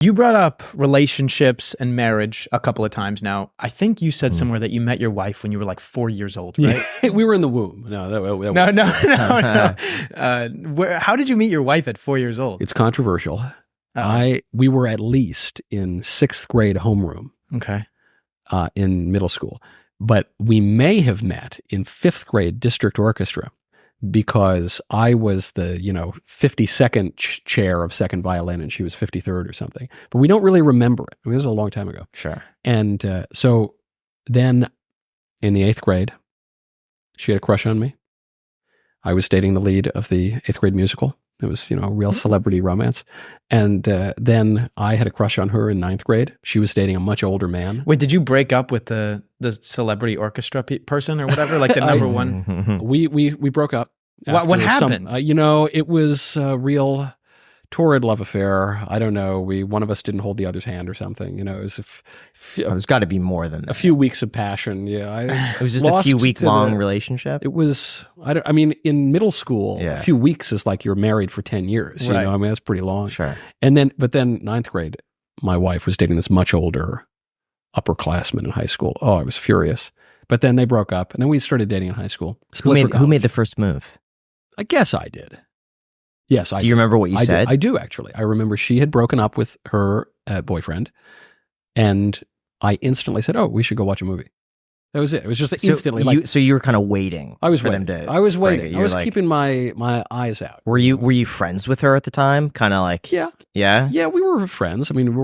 You brought up relationships and marriage a couple of times now. I think you said somewhere that you met your wife when you were like 4 years old, right? Yeah. We were in the womb. No. How did you meet your wife at 4 years old? It's controversial. We were at least in 6th grade homeroom. Okay. In middle school. But we may have met in 5th grade district orchestra because I was the, 52nd chair of second violin and she was 53rd or something. But we don't really remember it. I mean, this was a long time ago. Sure. And so then in the 8th grade, she had a crush on me. I was dating the lead of the 8th grade musical. It was, a real celebrity romance. And then I had a crush on her in 9th grade. She was dating a much older man. Wait, did you break up with the celebrity orchestra person or whatever? Like the number one? We broke up. What happened? It was a real torrid love affair. I don't know. One of us didn't hold the other's hand or something. It was there's got to be more than that. A few weeks of passion. Yeah. It was just a few week long relationship. It was, in middle school, a few weeks is like you're married for 10 years. Right. That's pretty long. Sure. But then 9th grade, my wife was dating this much older upperclassman in high school. Oh, I was furious. But then they broke up and then we started dating in high school. Who made the first move? I guess I did. Yes, Do you remember what you said? I do, actually. I remember she had broken up with her boyfriend, and I instantly said, "Oh, we should go watch a movie." That was it. It was just instantly. So you were kind of waiting. I was for waiting. them to. I was waiting. I was like, keeping my eyes out. Were you friends with her at the time? Kind of like yeah. Yeah, we were friends. I mean,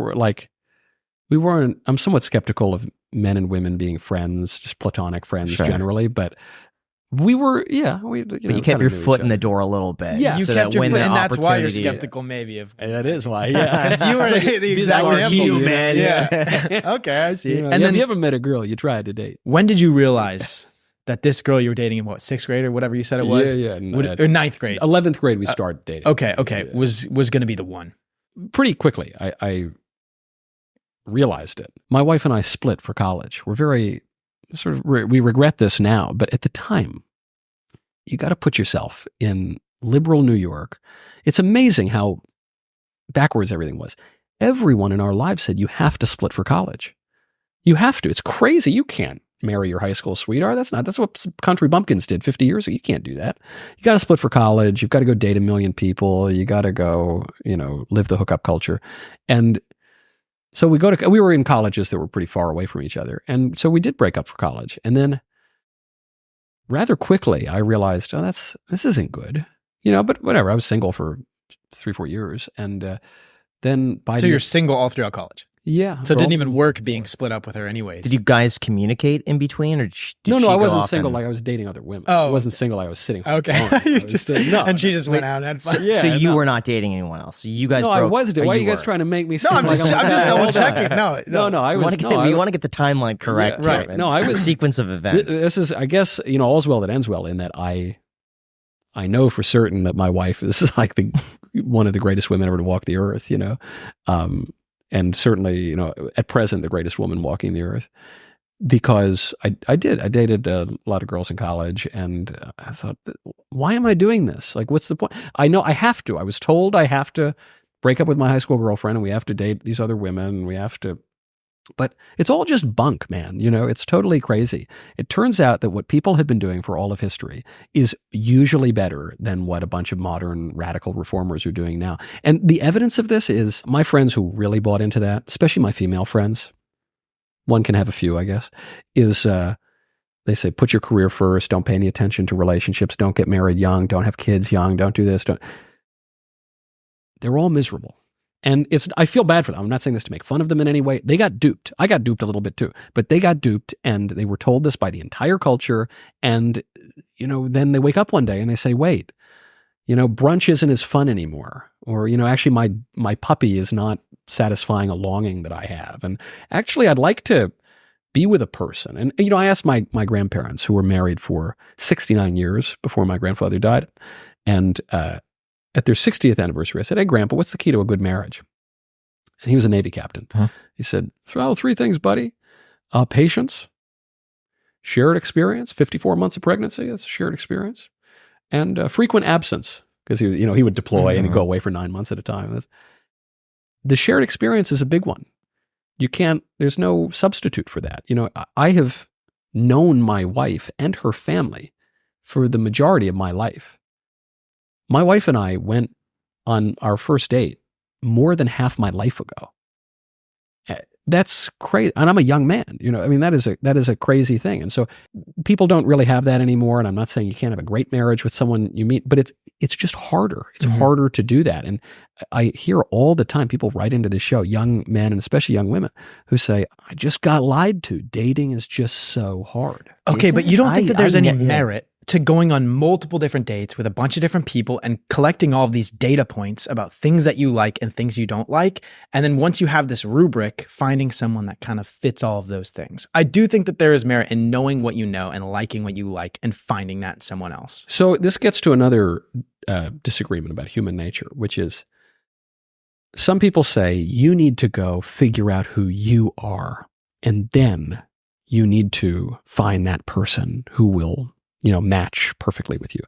we weren't. I'm somewhat skeptical of men and women being friends, just platonic friends generally, but. We were, but you kept your foot in the door a little bit. Yeah, you kept your foot, and that's why you're skeptical, maybe. That is why, yeah. Because you were the exact example, man. Yeah. Okay, I see. And then you ever met a girl you tried to date? When did you realize that this girl you were dating in 6th grade or whatever you said it was? Yeah. Or 9th grade? 11th grade we started dating. Okay. Yeah. Was going to be the one. Pretty quickly, I realized it. My wife and I split for college. We're very... we regret this now, but at the time, you got to put yourself in liberal New York. It's amazing how backwards everything was. Everyone in our lives said, you have to split for college. You have to. It's crazy. You can't marry your high school sweetheart. That's what country bumpkins did 50 years ago. You can't do that. You got to split for college. You've got to go date 1 million people. You got to go, live the hookup culture. And so we were in colleges that were pretty far away from each other. And so we did break up for college. And then rather quickly, I realized, this isn't good, but whatever. I was single for 3-4 years. And then you're single all throughout college? Yeah. So it didn't even work being split up with her anyways. Did you guys communicate in between? Or No, I wasn't single. Like I was dating other women. Oh. I wasn't single. I was sitting home. Okay. And she just went out and had fun. So you were not dating anyone else. So you guys I was. Why are you guys trying to make me seem I'm just double checking. No, I was. We want to get the timeline correct. Yeah, right. No, I was. Sequence of events. This is, I guess, all's well that ends well in that I know for certain that my wife is like one of the greatest women ever to walk the earth, and certainly, at present, the greatest woman walking the earth, because I dated a lot of girls in college, and I thought, why am I doing this? Like, what's the point? I know I have to. I was told I have to break up with my high school girlfriend, and we have to date these other women, and we have to. But it's all just bunk, man. It's totally crazy. It turns out that what people had been doing for all of history is usually better than what a bunch of modern radical reformers are doing now. And the evidence of this is my friends who really bought into that, especially my female friends, one can have a few, I guess, is they say, put your career first, don't pay any attention to relationships, don't get married young, don't have kids young, don't do this. They're all miserable. And I feel bad for them. I'm not saying this to make fun of them in any way. They got duped. I got duped a little bit too, but they got duped and they were told this by the entire culture. And, then they wake up one day and they say, wait, brunch isn't as fun anymore. Or, actually my puppy is not satisfying a longing that I have. And actually I'd like to be with a person. And, I asked my grandparents who were married for 69 years before my grandfather died. And, at their 60th anniversary, I said, hey, Grandpa, what's the key to a good marriage? And he was a Navy captain. Huh? He said, 3 things, buddy. Patience, shared experience, 54 months of pregnancy, that's a shared experience, and frequent absence, because he would deploy and he'd go away for 9 months at a time. the shared experience is a big one. There's no substitute for that. I have known my wife and her family for the majority of my life. My wife and I went on our first date more than half my life ago. That's crazy. And I'm a young man, that is a crazy thing. And so people don't really have that anymore. And I'm not saying you can't have a great marriage with someone you meet, but it's just harder. It's harder to do that. And I hear all the time people write into the show, young men and especially young women, who say, I just got lied to. Dating is just so hard. Okay, but you don't think that there's any merit to going on multiple different dates with a bunch of different people and collecting all of these data points about things that you like and things you don't like. And then once you have this rubric, finding someone that kind of fits all of those things. I do think that there is merit in knowing what you know and liking what you like and finding that in someone else. So this gets to another disagreement about human nature, which is some people say you need to go figure out who you are, and then you need to find that person who will match perfectly with you.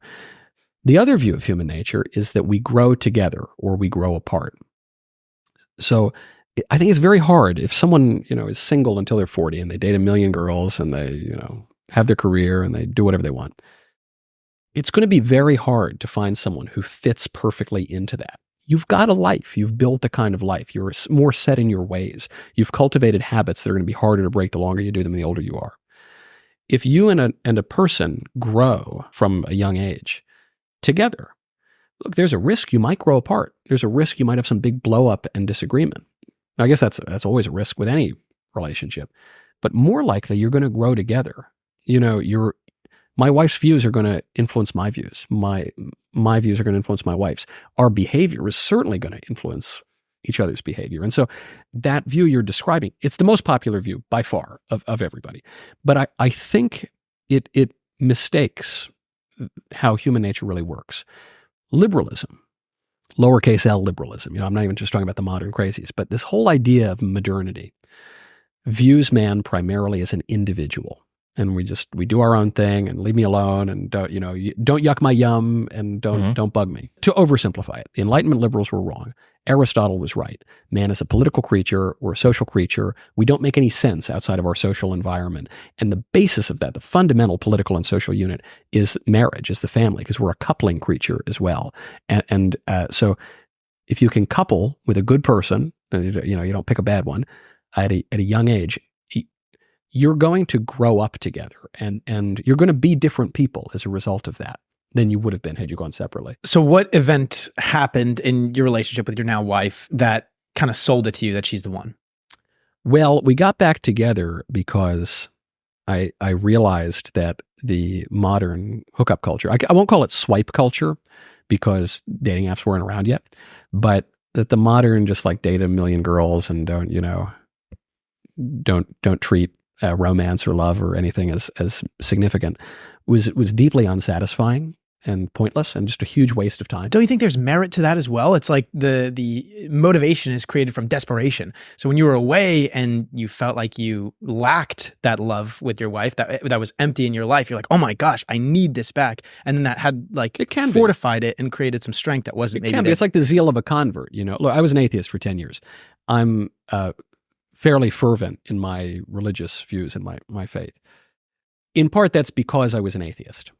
The other view of human nature is that we grow together or we grow apart. So I think it's very hard if someone, is single until they're 40 and they date a million girls and they, have their career and they do whatever they want. It's going to be very hard to find someone who fits perfectly into that. You've got a life. You've built a kind of life. You're more set in your ways. You've cultivated habits that are going to be harder to break the longer you do them, the older you are. If you and a person grow from a young age together, look, there's a risk you might grow apart. There's a risk you might have some big blow up and disagreement. Now, I guess that's always a risk with any relationship, but more likely you're going to grow together. My wife's views are going to influence my views. My views are going to influence my wife's. Our behavior is certainly going to influence each other's behavior. And so that view you're describing, it's the most popular view by far of everybody. But I think it mistakes how human nature really works. Liberalism, lowercase l liberalism, I'm not even just talking about the modern crazies, but this whole idea of modernity views man primarily as an individual. And we do our own thing and leave me alone and don't yuck my yum and don't bug me. To oversimplify it, the Enlightenment liberals were wrong. Aristotle was right. Man is a political creature or a social creature. We don't make any sense outside of our social environment. And the basis of that, the fundamental political and social unit, is marriage, is the family, because we're a coupling creature as well. And so if you can couple with a good person, you don't pick a bad one at a young age, you're going to grow up together and you're going to be different people as a result of that than you would have been had you gone separately. So what event happened in your relationship with your now wife that kind of sold it to you that she's the one? Well, we got back together because I realized that the modern hookup culture, I won't call it swipe culture because dating apps weren't around yet, but that the modern just like date a million girls and don't treat romance or love or anything as significant was deeply unsatisfying and pointless and just a huge waste of time. Don't you think there's merit to that as well? It's like the motivation is created from desperation. So when you were away and you felt like you lacked that love with your wife, that was empty in your life, you're like, oh my gosh, I need this back. And then that had fortified it and created some strength that wasn't maybe there. It's like the zeal of a convert. Look, I was an atheist for 10 years. I'm fairly fervent in my religious views and my faith. In part, that's because I was an atheist.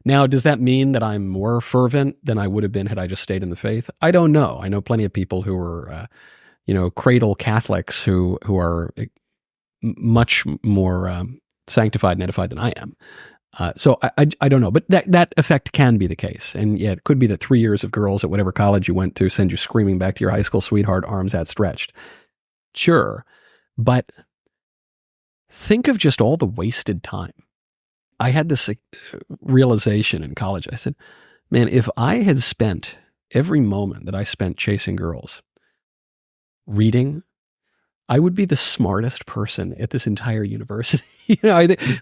Now, does that mean that I'm more fervent than I would have been had I just stayed in the faith? I don't know. I know plenty of people who are, cradle Catholics who are much more sanctified and edified than I am. So I don't know, but that effect can be the case. And yeah, it could be that 3 years of girls at whatever college you went to send you screaming back to your high school sweetheart, arms outstretched. Sure. But think of just all the wasted time. I had this realization in college. I said, man, if I had spent every moment that I spent chasing girls reading, I would be the smartest person at this entire university.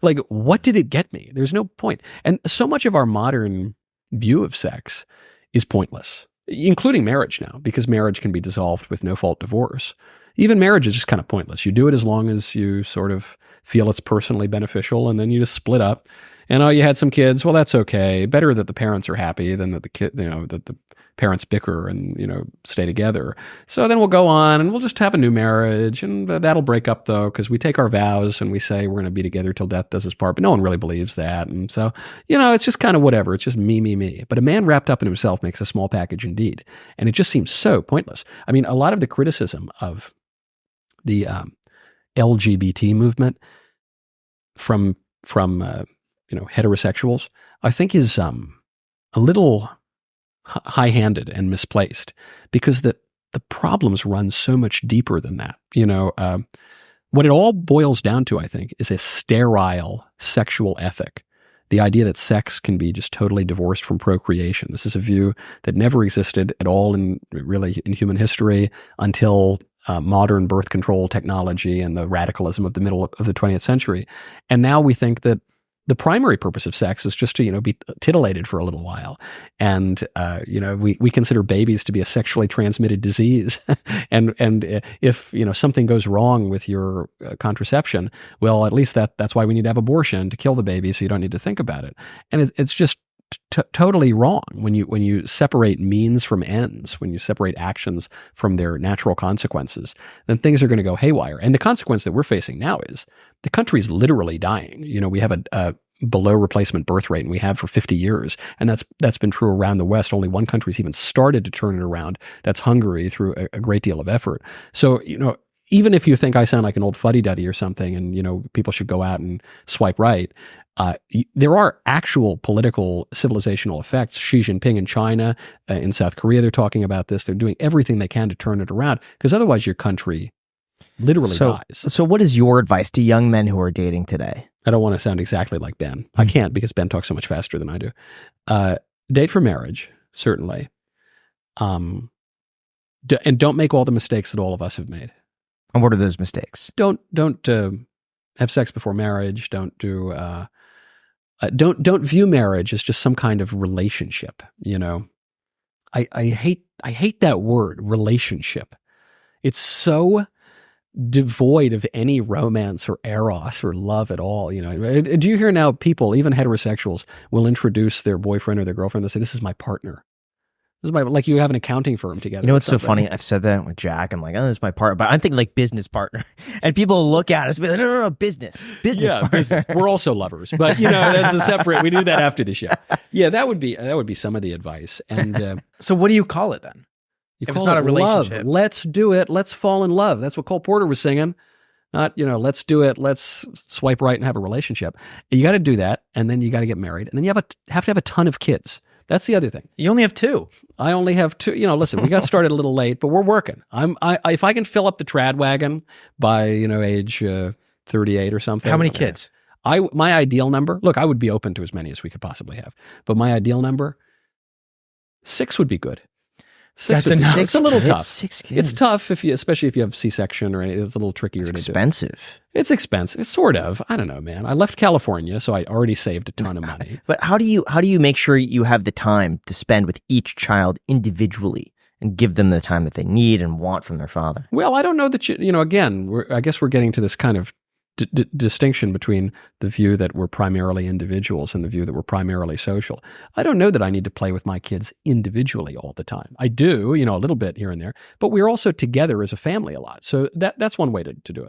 Like, what did it get me? There's no point. And so much of our modern view of sex is pointless, including marriage now, because marriage can be dissolved with no-fault divorce. Even marriage is just kind of pointless. You do it as long as you sort of feel it's personally beneficial, and then you just split up. And you had some kids. Well, that's okay. Better that the parents are happy than that the parents bicker and, stay together. So then we'll go on and we'll just have a new marriage, and that'll break up though, because we take our vows and we say we're going to be together till death does us part, but no one really believes that. And so, it's just kind of whatever. It's just me. But a man wrapped up in himself makes a small package indeed. And it just seems so pointless. I mean, a lot of the criticism of the LGBT movement from heterosexuals, I think is a little high-handed and misplaced, because the problems run so much deeper than that. What it all boils down to, I think, is a sterile sexual ethic. The idea that sex can be just totally divorced from procreation. This is a view that never existed at all in human history until modern birth control technology and the radicalism of the middle of the 20th century. And now we think that the primary purpose of sex is just to, be titillated for a little while. And, we consider babies to be a sexually transmitted disease. and if, something goes wrong with your contraception, well, at least that's why we need to have abortion, to kill the baby so you don't need to think about it. And it's just totally wrong when you separate means from ends, when you separate actions from their natural consequences, then things are going to go haywire. And the consequence that we're facing now is the country's literally dying. We have a below replacement birth rate, and we have for 50 years. And that's been true around the West. Only one country's even started to turn it around. That's Hungary, through a great deal of effort. So, even if you think I sound like an old fuddy-duddy or something, and, people should go out and swipe right, there are actual political civilizational effects. Xi Jinping in China, in South Korea, they're talking about this. They're doing everything they can to turn it around, because otherwise your country literally dies. So what is your advice to young men who are dating today? I don't want to sound exactly like Ben. I can't, because Ben talks so much faster than I do. Date for marriage, certainly. And don't make all the mistakes that all of us have made. And what are those mistakes? Don't have sex before marriage. Don't view marriage as just some kind of relationship. I hate that word, relationship. It's so devoid of any romance or eros or love at all. Do you hear now people, even heterosexuals, will introduce their boyfriend or their girlfriend? They'll say, "This is my partner. This is like you have an accounting firm together." What's so funny? I've said that with Jack. I'm like, "Oh, this is my partner," but I'm thinking like business partner. And people look at us and be like, no, business partner. Business. We're also lovers, but that's a separate. We do that after the show. Yeah, that would be some of the advice. And so, what do you call it then? If it's not a relationship, love. Let's do it. Let's fall in love. That's what Cole Porter was singing. Not, let's do it. Let's swipe right and have a relationship. You got to do that, and then you got to get married, and then you have to have a ton of kids. That's the other thing. You only have 2. I only have 2. Listen, we got started a little late, but we're working. If I can fill up the trad wagon by age 38 or something. How many kids? My ideal number. Look, I would be open to as many as we could possibly have, but my ideal number, 6 would be good. That's enough. It's a little tough. 6 kids. It's tough especially if you have C-section or anything. It's a little trickier to do. It's expensive. It's expensive. It's sort of. I don't know, man. I left California, so I already saved a ton of money. But how do you make sure you have the time to spend with each child individually and give them the time that they need and want from their father? Well, I don't know that again, I guess we're getting to this kind of distinction between the view that we're primarily individuals and the view that we're primarily social. I don't know that I need to play with my kids individually all the time. I do, a little bit here and there, but we're also together as a family a lot. So that's one way to do it.